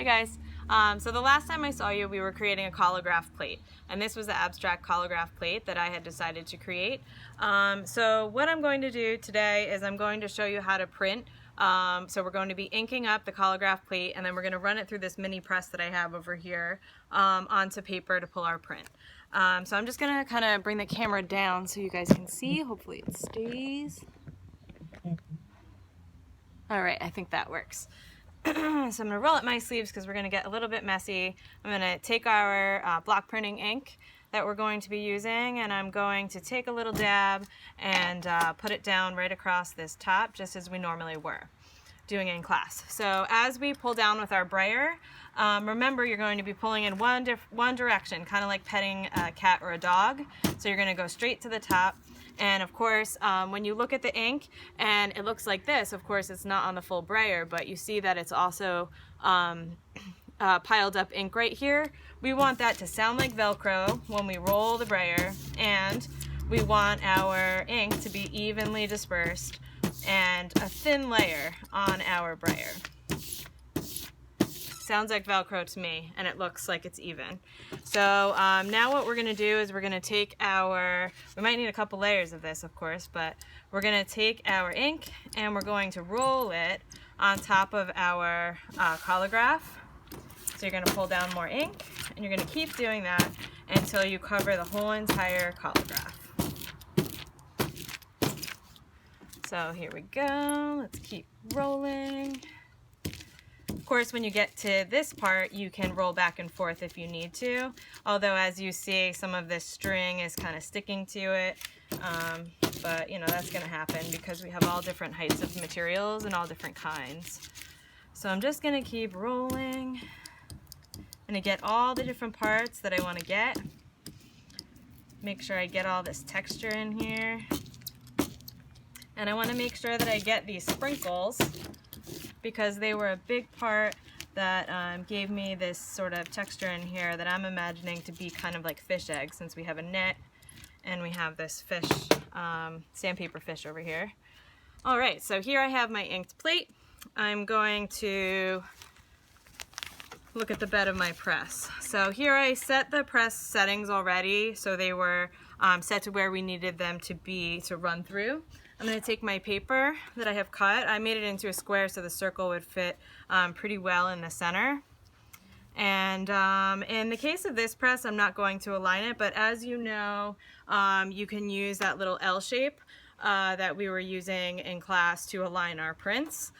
Hi guys. So the last time I saw you, we were creating a Collagraph plate, and this was the abstract Collagraph plate that I had decided to create. So what I'm going to do today is I'm going to show you how to print. So we're going to be inking up the Collagraph plate, and then we're going to run it through this mini press that I have over here onto paper to pull our print. So I'm just going to kind of bring the camera down so you guys can see. Hopefully it stays. All right, I think that works. So I'm going to roll up my sleeves because we're going to get a little bit messy. I'm going to take our block printing ink that we're going to be using, and I'm going to take a little dab and put it down right across this top, just as we normally were doing in class. So as we pull down with our brayer, remember you're going to be pulling in one direction, kind of like petting a cat or a dog. So you're going to go straight to the top. And of course, when you look at the ink and it looks like this, of course it's not on the full brayer, but you see that it's also piled up ink right here. We want that to sound like Velcro when we roll the brayer, and we want our ink to be evenly dispersed and a thin layer on our brayer. Sounds like Velcro to me, and it looks like it's even. So now what we're going to do is we're going to take we might need a couple layers of this, of course, but we're going to take our ink and we're going to roll it on top of our Collagraph. So you're going to pull down more ink, and you're going to keep doing that until you cover the whole entire Collagraph. So here we go. Let's keep rolling. Of course, when you get to this part, you can roll back and forth if you need to. Although, as you see, some of this string is kind of sticking to it. But, you know, that's going to happen because we have all different heights of materials and all different kinds. So I'm just going to keep rolling. I'm going to get all the different parts that I want to get. Make sure I get all this texture in here. And I want to make sure that I get these sprinkles, because they were a big part that gave me this sort of texture in here that I'm imagining to be kind of like fish eggs, since we have a net and we have this fish, sandpaper fish over here. All right, so here I have my inked plate. I'm going to look at the bed of my press. So here I set the press settings already, so they were set to where we needed them to be to run through. I'm going to take my paper that I have cut. I made it into a square so the circle would fit pretty well in the center. And in the case of this press, I'm not going to align it, but as you know, you can use that little L shape that we were using in class to align our prints.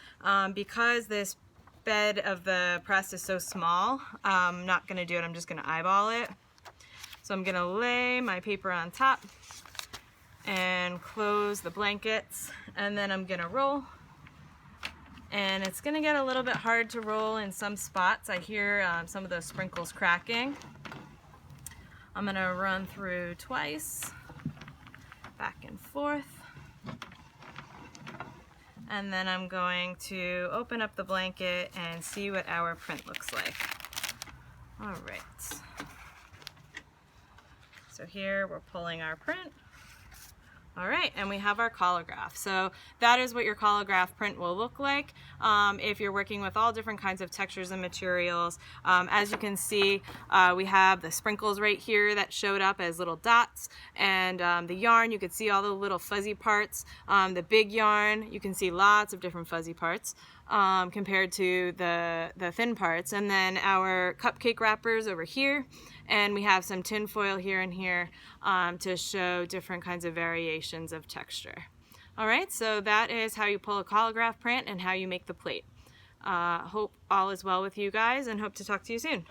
Because this bed of the press is so small, I'm not going to do it. I'm just going to eyeball it. So I'm going to lay my paper on top and close the blankets, and then I'm gonna roll. And it's gonna get a little bit hard to roll in some spots. I hear some of those sprinkles cracking. I'm gonna run through twice, back and forth, and then I'm going to open up the blanket and see what our print looks like. All right, so here we're pulling our print. All right, and we have our Collagraph. So that is what your Collagraph print will look like if you're working with all different kinds of textures and materials. As you can see, we have the sprinkles right here that showed up as little dots, and the yarn, you can see all the little fuzzy parts. The big yarn, you can see lots of different fuzzy parts compared to the thin parts. And then our cupcake wrappers over here, and we have some tin foil here and here to show different kinds of variations of texture. All right, so that is how you pull a Collagraph print and how you make the plate. Hope all is well with you guys, and hope to talk to you soon.